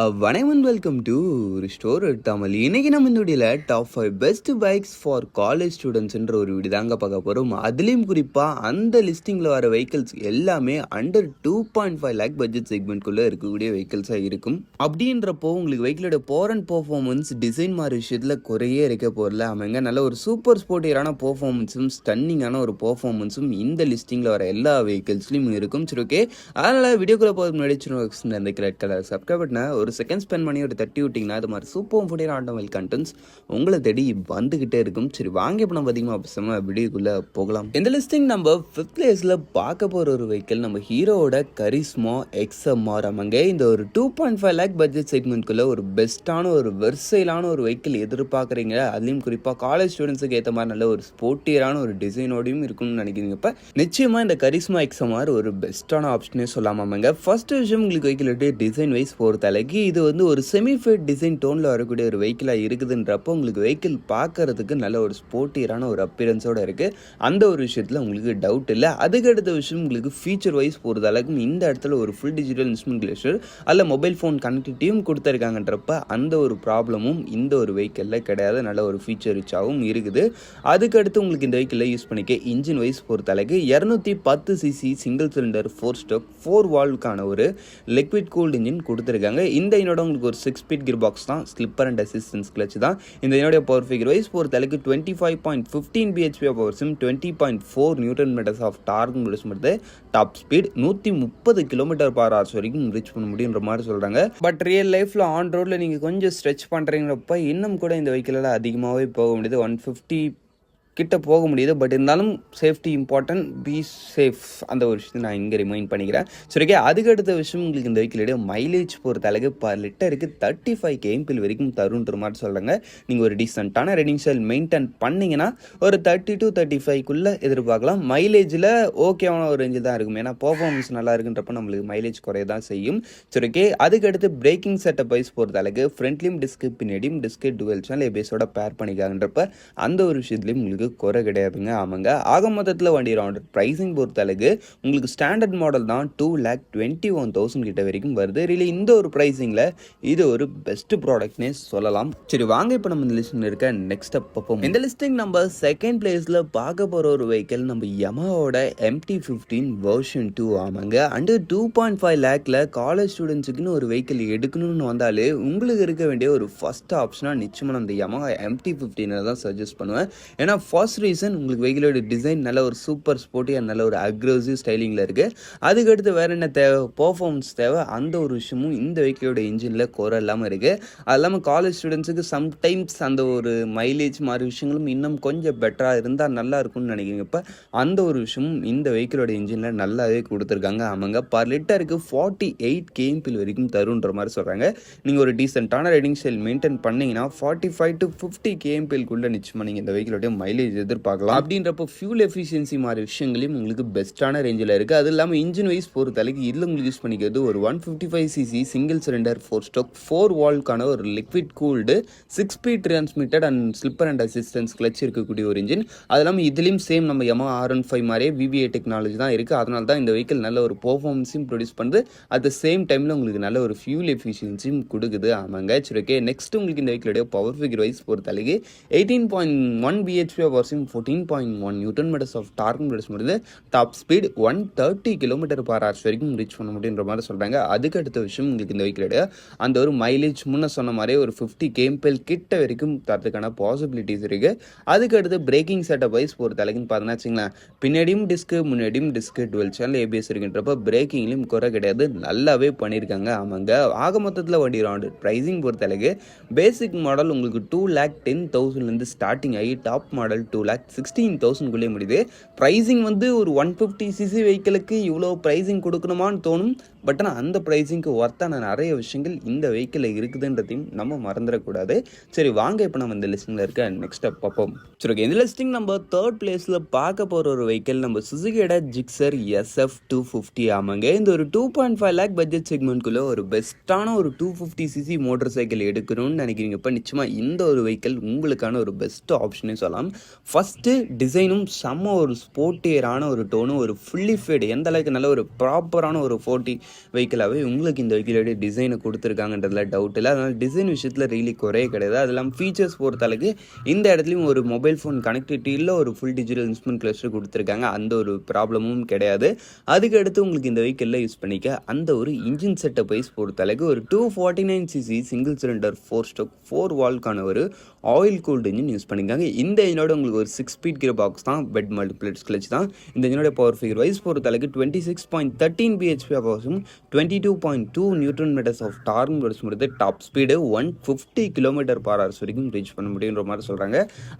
வணக்கம் and welcome to store Tamil. இன்னைக்கு நம்ம இந்த வீடியோவில் top 5 best bikes for college ஸ்டூடெண்ட்ஸ்ன்ற ஒரு வீடியோ தாங்க பார்க்க போகிறோம். அதுலேயும் குறிப்பாக அந்த லிஸ்டிங்கில் வர வெஹிக்கிள்ஸ் எல்லாமே அண்டர் 2.5 லேக் பட்ஜெட் செக்மெண்ட்குள்ளே இருக்கக்கூடிய வெஹிக்கிள்ஸாக இருக்கும். அப்படின்றப்போ உங்களுக்கு வெஹிக்கிளோட பவர் அண்ட் பர்ஃபார்மன்ஸ் டிசைன் மாதிரி விஷயத்தில் குறையே இருக்க போகிறல. அவங்க நல்ல ஒரு சூப்பர் ஸ்போர்ட்டியரான பர்ஃபார்மன்ஸும் ஸ்டன்னிங்கான ஒரு பர்ஃபார்மன்ஸும் இந்த லிஸ்டிங்கில் வர எல்லா வெஹிக்கிள்ஸ்லையும் இருக்கும். சரி, ஓகே. அதனால் வீடியோக்குள்ளே போகிறது முன்னாடி அந்த ரெட் கலர் சப்ஸ்கிரைப் பண்ண ஒரு செகண்ட் ஸ்பெண்ட் பண்ணி ஒரு தட்டி விட்டிங்கன்னா அது மாதிரி சூப்பர் ஃபுட்டியர் ஆட்டோமொபைல் கண்டென்ட்ஸ் உங்களை தேடி வந்துக்கிட்டே இருக்கும். சரி, வாங்க இப்போ நம்ம அதிகமாக பேசாமல் வீடியோக்குள்ளே போகலாம். இந்த லிஸ்டிங் நம்ம 5th பிளேஸில் பார்க்க போகிற ஒரு வெஹிக்கிள் நம்ம ஹீரோவோட கரிஸ்மா XMR. ஆமாங்க, இந்த ஒரு 2.5 லேக் பட்ஜெட் செக்மெண்ட்குள்ளே ஒரு பெஸ்ட்டான ஒரு வெர்சைலான ஒரு வெஹிக்கிள் எதிர்பார்க்குறீங்க. அதுலேயும் குறிப்பாக காலேஜ் ஸ்டூடெண்ட்ஸுக்கு ஏற்ற மாதிரி நல்ல ஒரு ஸ்போர்ட்டியரான ஒரு டிசைனோடையும் இருக்கும்னு நினைக்கிறீங்க. இப்போ நிச்சயமாக இந்த கரிஸ்மா XMR ஒரு பெஸ்ட்டான ஆப்ஷனே சொல்லாமாங்க. ஃபர்ஸ்ட் விஷயம் உங்களுக்கு வெஹிக்கிளோட டிசைன் வைஸ் பொறுத்த அளவுக்கு இது வந்து ஒரு செமிஃபேட் டிசைன் டோனில் வரக்கூடிய ஒரு வெஹிக்கிளாக இருக்குதுன்றப்போ உங்களுக்கு வெஹிக்கிள் பார்க்கறதுக்கு நல்ல ஒரு ஸ்போர்ட்டியரான ஒரு அப்பியரன்ஸோடு இருக்குது. அந்த ஒரு விஷயத்தில் உங்களுக்கு டவுட் இல்லை. அதுக்கு அடுத்த விஷயம் உங்களுக்கு ஃபீச்சர் வைஸ் பொறுத்த அளவுக்கு இந்த இடத்துல ஒரு ஃபுல் டிஜிட்டல் இன்ஸ்ட்ருமெண்ட் கிளஸ்டர் அதில் மொபைல் ஃபோன் கனெக்டிவிட்டியும் கொடுத்துருக்காங்கன்றப்ப அந்த ஒரு ப்ராப்ளமும் இந்த ஒரு வெஹிக்கிளில் கிடையாது. நல்ல ஒரு ஃபீச்சர் ரிச்சாகவும் இருக்குது. அதுக்கடுத்து உங்களுக்கு இந்த வெஹிக்கிளில் யூஸ் பண்ணிக்க இன்ஜின் வைஸ் பொறுத்த அளவுக்கு 210 சிசி சிங்கிள் சிலிண்டர் 4 ஸ்டோக் 4 வால்வுக்கான ஒரு லிக்விட் கூல்டு இன்ஜின் கொடுத்துருக்காங்க. இந்த இதனோட உங்களுக்கு ஒரு 6 ஸ்பீட் கியர் பாக்ஸ் தான், ஸ்லிப்பர் அண்ட் அசிஸ்டன்ஸ் கிளச் தான். இந்த இதனுடைய பவர் ஃபிகர் வைஸ் பொறுத்த அளவுக்கு 25.15 bhp ஆஃப் பவர்ஸும் 20.4 நியூட்டன் மீட்டர்ஸ் ஆஃப் டார்க் மட்டும் டாப் ஸ்பீட் 130 km/h வரைக்கும் ரீச் பண்ண முடியுன்ற மாதிரி சொல்கிறாங்க. பட் ரியல் லைஃப்பில் ஆன் ரோடில் நீங்கள் கொஞ்சம் ஸ்ட்ரெச் பண்ணுறீங்கிறப்ப இன்னும் கூட இந்த வெஹிக்கிளால் அதிகமாகவே போக முடியுது. 150 கிட்ட போக முடியுது. பட் இருந்தாலும் சேஃப்டி இம்பார்ட்டன்ட், பி சேஃப், அந்த ஒரு விஷயத்தை நான் இங்கே ரிமைண்ட் பண்ணிக்கிறேன். சரி, ஓகே. அதுக்கு அடுத்த விஷயம் உங்களுக்கு இந்த வெஹிக்கிளோட மைலேஜ் பொறுத்த அளவுக்கு பர் லிட்டருக்கு 35 kmph வரைக்கும் தருன்ற மாதிரி சொல்கிறாங்க. நீங்கள் ஒரு டீசெண்டான ரைடிங் ஸ்டைல் மெயின்டைன் பண்ணிங்கன்னா ஒரு 30 to 35க்குள்ளே எதிர்பார்க்கலாம். மைலேஜில் ஓகேவான ஒரு ரேஞ்சில் தான் இருக்கும். ஏன்னா பர்ஃபார்மன்ஸ் நல்லா இருக்குன்றப்ப நம்மளுக்கு மைலேஜ் குறைய தான் செய்யும். சரி, ஓகே. அதுக்கு அடுத்து பிரேக்கிங் செட்டப் வைஸ் பொறுத்த அளவுக்கு ஃப்ரண்ட்லேயும் டிஸ்க்கு பின்னாடியும் டிஸ்க்கு டுவெல் சேனல் ஏபிஎஸோட பேர் பண்ணிக்காங்கன்றப்ப அந்த ஒரு விஷயத்துலையும் உங்களுக்கு குறை கிடையாதுங்க. ஆமாங்க, ஆக மொத்தத்தில் வண்டியோட ப்ரைஸிங் பொறுத்த அளவுக்கு உங்களுக்கு ஸ்டாண்டர்ட் மாடல் தான் 2,21,000 கிட்ட வரைக்கும் வருது. ரியலி இந்த ஒரு ப்ரைஸிங்கில் இது ஒரு பெஸ்ட் ப்ராடக்ட்னே சொல்லலாம். சரி, வாங்க இப்போ நம்ம இந்த லிஸ்டில் இருக்க நெக்ஸ்ட் அப் பார்ப்போம். இந்த லிஸ்டிங் நம்ம செகண்ட் பிளேஸில் பார்க்க போகிற ஒரு வெஹிக்கிள் நம்ம யமாஹாவோட MT-15 வெர்ஷன் 2. ஆமாங்க, அண்டர் 2.5 லேக்கில் காலேஜ் ஸ்டூடெண்ட்ஸுக்குன்னு ஒரு வெஹிக்கிள் எடுக்கணும்னு வந்தாலே உங்களுக்கு இருக்க வேண்டிய ஒரு ஃபர்ஸ்ட் ஆப்ஷனாக நிச்சயமாக அந்த யமாஹா MT-15 தான் சஜஸ்ட் பண்ணுவேன். ஏன்னா ஃபர்ஸ்ட் ரீசன் உங்களுக்கு வெஹிக்கிளோட டிசைன் நல்ல ஒரு சூப்பர் ஸ்போர்ட்டி அண்ட் நல்ல ஒரு அக்ரெசிவ் ஸ்டைலிங்கில் இருக்குது. அதுக்கடுத்து வேறு என்ன தேவை, பர்ஃபார்மன்ஸ் தேவை. அந்த ஒரு விஷயமும் இந்த வெஹிக்கிளோட இன்ஜினில் குறை இல்லாமல் இருக்குது. அது இல்லாமல் காலேஜ் ஸ்டூடெண்ட்ஸுக்கு சம்டைம்ஸ் அந்த ஒரு மைலேஜ் மாதிரி விஷயங்களும் இன்னும் கொஞ்சம் பெட்டராக இருந்தால் நல்லா இருக்கும்னு நினைக்கிறீங்க. இப்போ அந்த ஒரு விஷயமும் இந்த வெஹிக்கிளோட இன்ஜினில் நல்லாவே கொடுத்துருக்காங்க. ஆமாங்க, பர் லிட்டருக்கு 48 kmph வரைக்கும் தருன்ற மாதிரி சொல்கிறாங்க. நீங்கள் ஒரு டீசெண்டான ரைடிங் ஸ்டைல் மெயின்டைன் பண்ணிங்கன்னா 45 to 50 kmph நிச்சயமாக நீங்கள் இந்த வெஹிக்கிளோட மைலேஜ் எதிர்பார்க்கலாம். அப்படின்றப்போ ஃபியூல் எஃபிஷியன்சி மாதிரி விஷயங்களையும் உங்களுக்கு பெஸ்ட்டான ரேஞ்சில் இருக்குது. அது இல்லாமல் இன்ஜின் வைஸ் பொறுத்த அளவுக்கு இதில் உங்களுக்கு யூஸ் பண்ணிக்கிறது ஒரு 155 cc சிங்கிள் சிலிண்டர் 4 ஸ்டோக் 4 வால்வுக்கான ஒரு liquid cooled 6 speed transmitted and slipper and assistance clutch இருக்கக்கூடிய ஒரு இன்ஜின். அது இல்லாமல் இதுலேயும் சேம் நம்ம Yamaha R15 மாதிரியே VVA டெக்னாலஜி தான் இருக்குது. அதனால தான் இந்த வெஹிக்கிள் நல்ல ஒரு பர்ஃபார்மன்ஸையும் ப்ரொடியூஸ் பண்ணுது. அட் த சேம் டைமில் உங்களுக்கு நல்ல ஒரு ஃபியூல் எஃபிஷியன்சியும் கொடுக்குது. ஆமாங்க, சரி, ஓகே. நெக்ஸ்ட் உங்களுக்கு இந்த வெஹிக்கிளோட பவர் ஃபிகர் வைஸ் பொறுத்த அளவுக்கு 18.1 bhp versus 14.1 newton metres of torque வருது. டாப் ஸ்பீட் 130 km/h வரைக்கும் ரீச் பண்ண முடியுன்ற மாதிரி சொல்கிறாங்க. அதுக்கு அடுத்த விஷயம் உங்களுக்கு இந்த வெஹிக்கிளோட அந்த ஒரு மைலேஜ் முன்ன சொன்ன மாதிரி ஒரு 50 kmph கிட்ட வரைக்கும் தரதுக்கான பாசிபிலிட்டிஸ் இருக்குது. அதுக்கு அடுத்து பிரேக்கிங் செட்டப் வைஸ் பொறுத்த அளவுக்கு பார்த்தீங்கன்னா வச்சுங்களேன், பின்னாடியும் டிஸ்க்கு முன்னாடியும் டிஸ்க்கு டுவெல் சேனல் ஏபிஎஸ் இருக்குன்றப்ப பிரேக்கிங்லையும் குறை கிடையாது, நல்லாவே பண்ணியிருக்காங்க. ஆமாங்க, ஆக மொத்தத்தில் வண்டி ரவுண்டு ப்ரைஸிங் பொறுத்த அளவுக்கு பேசிக் மாடல் உங்களுக்கு 2,10,000 ஸ்டார்டிங் ஆகி டாப் மாடல் 2,16,000 முடியுது. ப்ரைஸிங் வந்து ஒரு 150 cc வெஹிக்கிளுக்கு இவ்வளோ ப்ரைஸிங் கொடுக்கணுமான்னு தோணும். பட் ஆனால் அந்த ப்ரைஸிங்க்கு ஒர்த்தான நிறைய விஷயங்கள் இந்த வெஹிக்கிளில் இருக்குதுன்றதையும் நம்ம மறந்துடக்கூடாது. சரி, வாங்க இப்போ நம்ம இந்த லிஸ்டிங்கில் இருக்க நெக்ஸ்ட் அப் பார்ப்போம். சரி, ஓகே. இந்த லிஸ்டிங் நம்ம தேர்ட் பிளேஸில் பார்க்க போகிற ஒரு வெஹிக்கிள் நம்ம சுசுகியோட ஜிக்ஸர் SF250. ஆமாங்க, இந்த ஒரு 2.5 லேக் பட்ஜெட் செக்மெண்ட்குள்ளே ஒரு பெஸ்ட்டான ஒரு 250 cc மோட்டர் சைக்கிள் எடுக்கணும்னு நினைக்கிறீங்க. இப்போ நிச்சயமாக இந்த ஒரு வெஹிக்கிள் உங்களுக்கான ஒரு பெஸ்ட் ஆப்ஷனே சொல்லலாம். ஃபஸ்ட்டு டிசைனும் செம்ம ஒரு ஸ்போர்ட்டியரான ஒரு டோனும் ஒரு ஃபுல்லி ஃபேடு எந்த அளவுக்கு நல்ல ஒரு ப்ராப்பரான ஒரு 40 வெஹிக்கிளாகவே உங்களுக்கு இந்த வெஹிக்கிளோடைய டிசைனை கொடுத்துருக்காங்கன்றதுல டவுட் இல்லை. அதனால் டிசைன் விஷயத்தில் ரீலி குறைய கிடையாது. அது இல்லாமல் ஃபீச்சர்ஸ் பொறுத்தளவுக்கு இந்த இடத்துலையும் ஒரு மொபைல் ஃபோன் கனெக்டிவிட்டி இல்லை, ஒரு ஃபுல் டிஜிட்டல் இன்ஸ்ட்ருமெண்ட் கிளஸ்டர் கொடுத்துருக்காங்க. அந்த ஒரு ப்ராப்ளமும் கிடையாது. அதுக்கு அடுத்து உங்களுக்கு இந்த வெஹிக்கிளில் யூஸ் பண்ணிக்க அந்த ஒரு இன்ஜின் செட்டப் வைஸ் பொறுத்தளவுக்கு ஒரு 249cc சிங்கிள் சிலிண்டர் 4-stroke 4 வால்க்கான ஒரு ஆயில் கூல்டு இன்ஜின் யூஸ் பண்ணியிருக்காங்க. இந்த இன்ஜினோட உங்களுக்கு ஒரு 6 ஸ்பீட் கியர் பாக்ஸ் தான், பெட் மல்டிப்ளெக்ஸ் கிளச் தான். இந்த இன்ஜினோட பவர் ஃபிகர் வைஸ் பொறுத்தளவுக்கு 26.13 bhp ஆஃபும் 22.2 நியூட்டன் மீட்டர்ஸ் ஆஃப் டார்க் கொடுத்து டாப் ஸ்பீடு 150 km/h வரைக்கும் ரீச் பண்ண முடியுன்ற மாதிரி சொல்கிறாங்க.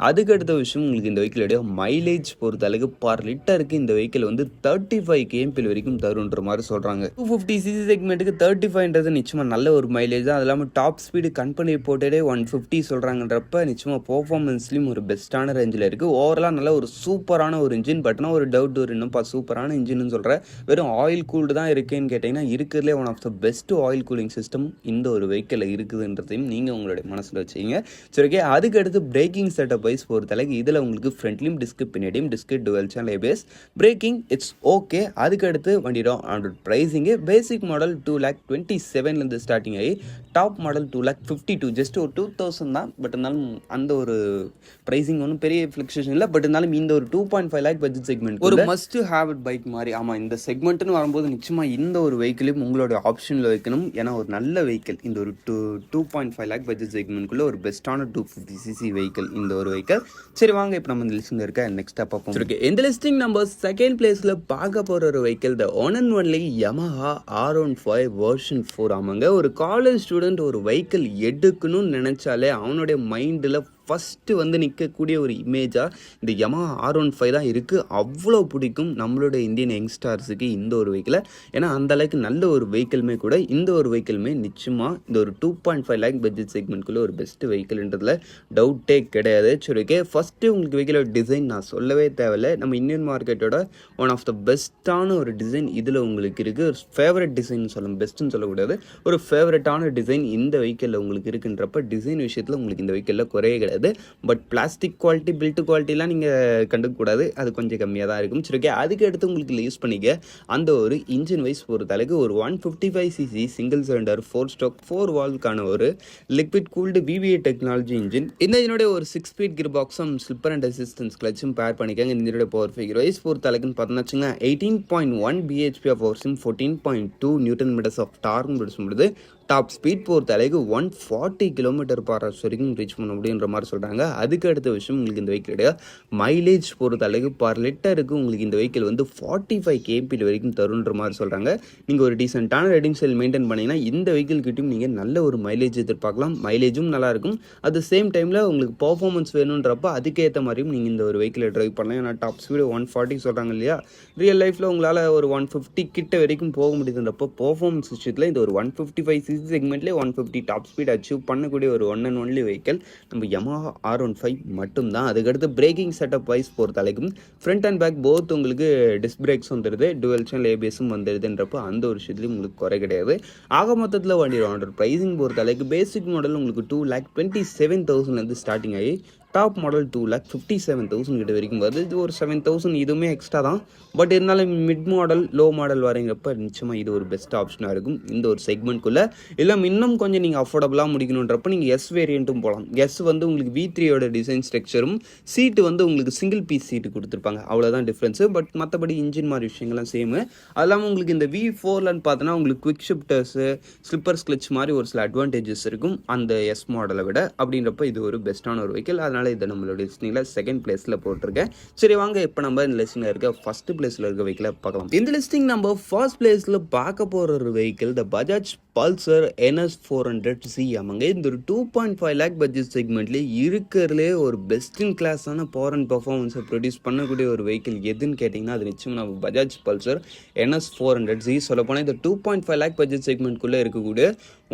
அதுக்கு அடுத்த விஷயம் உங்களுக்கு இந்த வெஹிக்கிளோடைய மைலேஜ் பொறுத்தளவுக்கு பர் லிட்டருக்கு இந்த வெஹிக்கிள் வந்து 35 kmph வரைக்கும் தருன்ற மாதிரி சொல்கிறாங்க. 250cc செக்மெண்ட்டுக்கு 35ன்றது நிச்சயமாக நல்ல ஒரு மைலேஜ் தான். அது இல்லாமல் டாப் ஸ்பீடு கம்பெனி போட்டே 150 சொல்கிறாங்கன்றப்ப நிச்சயமாக பர்ஃபார்மன்ஸ்லையும் ஒரு பெஸ்ட்டான ரேஞ்சில் இருக்குது. ஓவராலாக நல்ல ஒரு சூப்பரான ஒரு இன்ஜின். பட்னா ஒரு டவுட் ஒரு இன்னும் சூப்பரான இன்ஜின்னு சொல்கிறேன். வெறும் ஆயில் கூல்டு தான் இருக்குன்னு கேட்டிங்கன்னா இருக்கிறதுலே one of the best oil cooling system இந்த ஒரு வெஹிக்கிளில் இருக்குதுன்றதையும் நீங்கள் உங்களுடைய மனசில் வச்சுங்க. சரி, ஓகே. அதுக்கு அடுத்து பிரேக்கிங் செட்டப் வைஸ் பொறுத்தளவுக்கு இதில் உங்களுக்கு ஃப்ரண்ட்லையும் டிஸ்க் பின்னாடியும் disc dual channel ABS braking it's okay. அதுக்கு அடுத்து வண்டியோட ப்ரைஸிங்கு பேசிக் மாடல் 2,27,000 ஸ்டார்டிங் ஆகி டாப் மாடல் 2,52,000 ஜஸ்ட் ஒரு 2,000 தான். பட் இருந்தாலும் அந்த ஒரு ப்ரைஸிங் ஒன்றும் பெரிய ஃப்ளக்சுவேஷன் இல்லை. பட் இருந்தாலும் இந்த ஒரு 2.5 lakh பட்ஜெட் செக்மெண்ட் ஒரு மஸ்ட் ஹேவ் இட் பைக் மாதிரி. ஆமாம், இந்த செக்மெண்ட்னு வரும்போது நிச்சயமாக இந்த ஒரு வெஹிக்கிளையும் உங்களோட ஆப்ஷனில் வைக்கணும். ஏன்னா ஒரு நல்ல வெஹிக்கிள் இந்த ஒரு 2.5 lakh பட்ஜெட் செக்மெண்ட்குள்ளே ஒரு பெஸ்ட்டான 250cc வெஹிக்கிள் இந்த ஒரு வெஹிக்கிள். சரி, வாங்க இப்போ நம்ம இந்த லிஸ்ட்டில் இருக்க நெக்ஸ்ட்டாக பார்ப்போம். ஓகே, இந்த லிஸ்டிங் நம்ம செகண்ட் பிளேஸில் பார்க்க போகிற ஒரு vehicle the one and only Yamaha R15 version 4. ஆமாங்க, ஒரு காலேஜ் ஸ்டூடெண்ட் ஒரு வெஹிக்கிள் எடுக்கணும்னு நினச்சாலே அவனுடைய மைண்டில் ஃபஸ்ட்டு வந்து நிற்கக்கூடிய ஒரு இமேஜாக இந்த Yamaha R15 தான் இருக்குது. அவ்வளோ பிடிக்கும் நம்மளோட இந்தியன் யங்ஸ்டார்ஸுக்கு இந்த ஒரு வெஹிக்கிளை. ஏன்னா அந்தளவுக்கு நல்ல ஒரு வெஹிக்கிளுமே கூட. இந்த ஒரு வெஹிக்கிளுமே நிச்சயமாக இந்த ஒரு 2.5 lakh பட்ஜெட் செக்மெண்ட்குள்ளே ஒரு பெஸ்ட்டு வெஹிக்கிள்ன்றதுல டவுட்டே கிடையாது. சரி, ஓகே. ஃபஸ்ட்டு உங்களுக்கு வெஹிக்கிளோட டிசைன் நான் சொல்லவே தேவையில்லை. நம்ம இந்தியன் மார்க்கெட்டோட ஒன் ஆஃப் த பெஸ்ட்டான ஒரு டிசைன் இதில் உங்களுக்கு இருக்குது. ஒரு ஃபேவரட் டிசைன் சொல்லணும், பெஸ்ட்டுன்னு சொல்லக்கூடாது, ஒரு ஃபேவரட்டான டிசைன் இந்த வெஹிக்கிளில் உங்களுக்கு இருக்குன்றப்ப டிசைன் விஷயத்தில் உங்களுக்கு இந்த வெஹிக்கிளில் குறைய கிடையாது. பட் பிளாஸ்டிக் குவாலிட்டி பில்ட் குவாலிட்டிலாம் நீங்கள் கண்டுக்கூடாது, அது கொஞ்சம் கம்மியாக தான் இருக்கும். சரி, ஓகே. அதுக்கு அடுத்து உங்களுக்கு யூஸ் பண்ணிக்க அந்த ஒரு இன்ஜின் வைஸ் பொறுத்தளவுக்கு ஒரு 155cc சிங்கிள் சிலிண்டர் 4-stroke 4 வால்க்கான ஒரு liquid cooled VVA technology engine. இந்த இன்ஜினோட ஒரு 6 ஸ்பீட் கியர் பாக்ஸும் ஸ்லிப்பர் அண்ட் அசிஸ்டன்ஸ் கிளச்சும் பேர் பண்ணிக்காங்க. இந்த இன்ஜினோட பவர் ஃபிகர் வைஸ் பொறுத்தளவுக்குன்னு பார்த்தோம்னா 18.1 bhp ஆஃப் ஹவர்ஸும் 14.2 நியூட்டன் மீட்டர்ஸ் ஆஃப் டார்க் கொடுத்து டாப் ஸ்பீட் பொறுத்தளவுக்கு 140 km/h வரைக்கும் ரீச் பண்ண முடியுன்ற மாதிரி சொல்கிறாங்க. அதுக்கு அடுத்த விஷயம் உங்களுக்கு இந்த வெஹிக்கிளுடைய மைலேஜ் பொறுத்தளவுக்கு பர் லிட்டருக்கு உங்களுக்கு இந்த வெஹிக்கிள் வந்து 45 kmph வரைக்கும் தருன்ற மாதிரி சொல்கிறாங்க. நீங்கள் ஒரு டீசெண்டான ரைடிங் ஸ்டைல் மெயின்டைன் பண்ணிங்கன்னா இந்த வெஹிக்கிள் கிட்டையும் நீங்கள் நல்ல ஒரு மைலேஜ் எதிர்பார்க்கலாம். மைலேஜும் நல்லாயிருக்கும். அட் த சேம் டைமில் உங்களுக்கு பர்ஃபார்மன்ஸ் வேணுன்றப்ப அதுக்கேற்ற மாதிரியும் நீங்கள் இந்த ஒரு வெஹிக்கிளை ட்ரைவ் பண்ணலாம். ஏன்னா டாப் ஸ்பீடு 140 சொல்கிறாங்க இல்லையா, ரியல் லைஃப்பில் உங்களால் ஒரு 150 கிட்ட வரைக்கும் போக முடியுதுன்றப்போ பர்ஃபார்மன்ஸ் விஷயத்தில் இந்த ஒரு 155cc செக்மெண்ட்லேயே 150 டாப் ஸ்பீட் அச்சீவ் பண்ணக்கூடிய ஒரு ஒன் அண்ட் ஒன்லி வெஹிக்கிள் நம்ம Yamaha R15 மட்டும்தான். அதுக்கடுத்து பிரேக்கிங் செட்டப் வைஸ் பொறுத்தளவுக்கும் ஃப்ரண்ட் அண்ட் பேக் போத் உங்களுக்கு டிஸ்க் பிரேக்ஸ் வந்துடுது, டுவெல் சேனல் ஏபிஎஸும் வந்துடுதுன்றப்போ அந்த ஒரு விஷயத்துலையும் உங்களுக்கு குறை கிடையாது. ஆக மொத்தத்தில் வண்டியோட ப்ரைஸிங் பொறுத்தளவுக்கு பேசிக் மாடல் உங்களுக்கு 2,27,000 ஸ்டார்டிங் ஆகி டாப் மாடல் 2,57,000 கிட்ட வரைக்கும் வருது. இது ஒரு 7,000 இதுவுமே எக்ஸ்ட்ரா தான். பட் இருந்தாலும் மிட் மாடல் லோ மாடல் வரீங்கப்போ நிச்சயமாக இது ஒரு பெஸ்ட் ஆப்ஷனாக இருக்கும் இந்த ஒரு செக்மெண்ட்குள்ளே. இல்லை இன்னும் கொஞ்சம் நீங்கள் அஃபோர்டபுளாக முடிக்கணுன்றப்போ நீங்கள் எஸ் வேரியண்ட்டும் போகலாம். எஸ் வந்து உங்களுக்கு V3யோட டிசைன் ஸ்ட்ரக்சரும் சீட்டு வந்து உங்களுக்கு சிங்கிள் பீஸ் சீட்டு கொடுத்துருப்பாங்க, அவ்வளோதான் டிஃப்ரென்ஸு. பட் மற்றபடி இன்ஜின் மாதிரி விஷயங்கள்லாம் சேமு. அது இல்லாமல் உங்களுக்கு இந்த V4லன்னு பார்த்தோன்னா உங்களுக்கு குவிக் ஷிஃப்டர்ஸு ஸ்லிப்பர் ஸ்கிளச் மாதிரி ஒரு சில அட்வான்டேஜஸ் இருக்கும் அந்த எஸ் மாடலை விட. அப்படின்றப்ப இது ஒரு பெஸ்ட்டான ஒரு வெஹிக்கிள். அதனால் இதை நம்மளோட லிஸ்டிங்கில் செகண்ட் பிளேஸில் போட்டிருக்கேன். சரி, வாங்க இப்போ நம்ம இந்த லிஸ்டிங்கில் இருக்க ஃபர்ஸ்ட் பிளேஸில் இருக்க வெஹிக்கிளை பார்க்கலாம். இந்த லிஸ்டிங் நம்ம ஃபர்ஸ்ட் பிளேஸில் பார்க்க போகிற ஒரு வெஹிக்கிள் த பஜாஜ் பல்சர் NS 400C. ஆமாங்க, இந்த ஒரு 2.5 lakh பட்ஜெட் செக்மெண்ட்லேயே இருக்கிறதுலே ஒரு பெஸ்ட் இன் கிளாஸான பவர் அண்ட் பர்ஃபார்மன்ஸை ப்ரொடியூஸ் பண்ணக்கூடிய ஒரு வெஹிக்கிள் எதுன்னு கேட்டிங்கன்னா அது நிச்சயம் நம்ம பஜாஜ் பல்சர் NS 400C. சொல்லப்போனால் இந்த 2.5 lakh பட்ஜெட் செக்மெண்ட்குள்ளே இருக்கக்கூடிய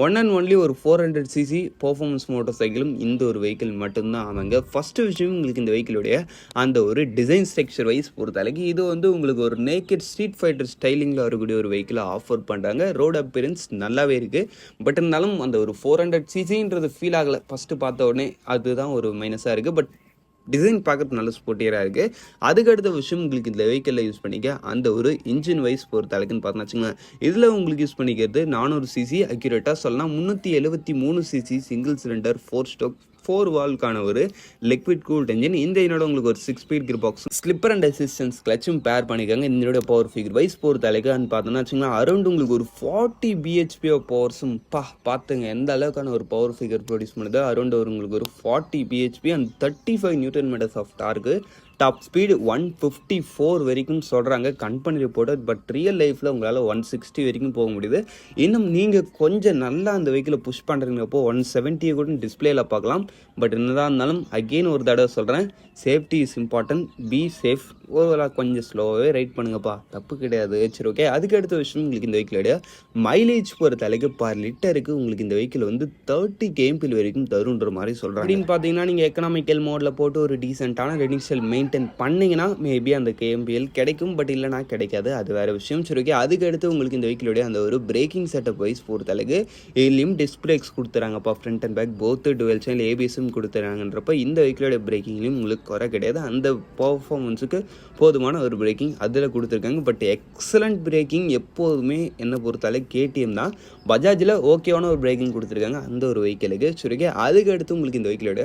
ஒன் அண்ட் ஒன்லி ஒரு 400cc பர்ஃபார்மன்ஸ் மோட்டார் சைக்கிளும் இந்த ஒரு வெஹிக்கிள் மட்டும்தான். ஆமாங்க, ஃபஸ்ட்டு விஷயம் உங்களுக்கு இந்த வெஹிக்கிளுடைய அந்த ஒரு டிசைன் ஸ்ட்ரக்சர் வைஸ் பொறுத்தளவுக்கு இது வந்து உங்களுக்கு ஒரு நேக்கட் ஸ்ட்ரீட் ஃபைட்டர் ஸ்டைலிங்கில் வரக்கூடிய ஒரு வெஹிக்கிளை ஆஃபர் பண்ணுறாங்க. ரோட் அப்பியரன்ஸ் நல்லாவே இருக்குது. பட் இருந்தாலும் அந்த ஒரு 400cc ஃபீல் ஆகலை ஃபஸ்ட்டு பார்த்த உடனே, அதுதான் ஒரு மைனஸாக இருக்குது. பட் டிசைன் பார்க்கறது நல்ல ஸ்போர்ட்டியராக இருக்குது. அதுக்கு அடுத்த விஷயம் உங்களுக்கு இந்த வெஹிக்கிளில் யூஸ் பண்ணிக்க அந்த ஒரு இன்ஜின் வைஸ் பொறுத்த அளவுக்குன்னு பார்த்தோன்னா வச்சுக்கோங்க, இதில் உங்களுக்கு யூஸ் பண்ணிக்கிறது 400 சிசி அக்யூரேட்டாக சொல்லலாம். 373 சிசி சிங்கிள் சிலிண்டர் 4 ஸ்டோக் 4 வால்க்கான ஒரு லிக்விட் கூல்ட் என்ஜின். இந்த என்னோட உங்களுக்கு ஒரு 6 speed gear box slipper and assistance கிளச்சும் பேர் பண்ணிக்காங்க. இதனோட பவர் ஃபிகர் வைஸ் பொறுத்த அளவுக்கு பார்த்தோன்னா வச்சுக்கோங்களேன், அரௌண்ட் உங்களுக்கு ஒரு 40 பிஹெச்பி ஆஃப் பவர்ஸும் பார்த்துங்க எந்த அளவுக்கான ஒரு பவர் ஃபிகர் ப்ரொடியூஸ் பண்ணுது. அரௌண்ட் உங்களுக்கு ஒரு 40 BHP and 35 newton metres of torque. Top speed 154 வரைக்கும் சொல்கிறாங்க கம்பெனி ரிப்போர்ட்டர். பட் ரியல் லைஃப்பில் உங்களால் 160 வரைக்கும் போக முடியுது. இன்னும் நீங்கள் கொஞ்சம் நல்லா அந்த வெஹிக்கிளை புஷ் பண்ணுறீங்கப்போ 170 கூட டிஸ்பிளேல பார்க்கலாம். பட் என்னதான் இருந்தாலும் அகெயின் ஒரு தடவை சொல்கிறேன், safety is important, be safe. ஒரு கொஞ்சம் ஸ்லோவாகவே ரைட் பண்ணுங்கப்பா, தப்பு கிடையாது. சரி ஓகே. அதுக்கு அடுத்த விஷயம் உங்களுக்கு இந்த வெஹிக்கிளோட மைலேஜ் பொறுத்த அளவுக்கு பர் லிட்டருக்கு உங்களுக்கு இந்த வெஹிக்கிள் வந்து 30 kmph வரைக்கும் தருன்ற மாதிரி சொல்கிறாங்க. அப்படின்னு பார்த்தீங்கன்னா நீங்கள் எக்கனாமிக்கல் மோடில் போட்டு ஒரு டீசெண்டான ரெடிஷியல் மெயின்டைன் பண்ணிங்கன்னா மேபி அந்த KMPL கிடைக்கும். பட் இல்லைனா கிடைக்காது, அது வேறு விஷயம். சரி ஓகே. அதுக்கு அடுத்து உங்களுக்கு இந்த வெஹிக்கிளோடைய அந்த ஒரு பிரேக்கிங் செட்டப் வைஸ் பொறுத்த அளவுக்கு இதுலேயும் டிஸ்க் பிரேக்ஸ் கொடுத்துறாங்கப்பா. Front and back both dual channel ஏபிஎஸும் கொடுத்துறாங்கன்றப்ப இந்த வெஹிக்கிளோட பிரேக்கிங்லேயும் உங்களுக்கு குறை கிடையாது. அந்த பர்ஃபார்மன்ஸுக்கு போதுமான ஒரு பிரேக்கிங் அதில் கொடுத்துருக்காங்க. பட் எக்ஸலண்ட் பிரேக்கிங் எப்போதுமே என்னை பொறுத்தாலே KTM தான். பஜாஜில் ஓகேவான ஒரு பிரேக்கிங் கொடுத்துருக்காங்க அந்த ஒரு வெஹிக்கிளுக்கு. சரி ஓகே. அதுக்கு அடுத்து உங்களுக்கு இந்த வெஹிக்கிளோட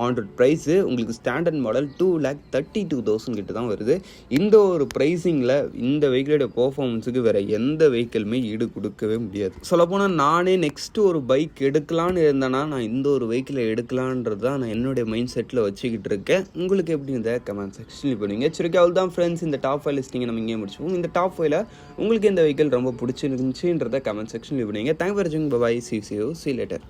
ஆன் ரோட் ப்ரைஸு உங்களுக்கு ஸ்டாண்டர்ட் மாடல் 2,32,000 கிட்ட தான் வருது. இந்த ஒரு ப்ரைஸிங்கில் இந்த வெஹிக்கிளோட பர்ஃபார்மன்ஸுக்கு வேறு எந்த வெஹிக்கிளுமே ஈடு கொடுக்கவே முடியாது. சொல்லப்போனால் நானே நெக்ஸ்ட்டு ஒரு பைக் எடுக்கலான்னு இருந்தேன்னா நான் இந்த ஒரு வெஹிக்கிளை எடுக்கலான்றது தான் நான் என்னுடைய மைண்ட் செட்டில் வச்சுக்கிட்டு இருக்கேன். உங்களுக்கு எப்படி இந்த கமெண்ட் செக்ஷனில் பண்ணுவீங்க. சரி அவ்வளோ தான் ஃப்ரெண்ட்ஸ், இந்த டாப் 5 லிஸ்டிங்கை நம்ம இங்கே முடிச்சுப்போம். இந்த டாப் 5ல் உங்களுக்கு இந்த வெஹிக்கிள் ரொம்ப பிடிச்சிருந்துச்சுன்றதை கமெண்ட் செக்ஷனில் பண்ணுவீங்க. தேங்க் ஃபார் வாட்சிங். பை. See you later.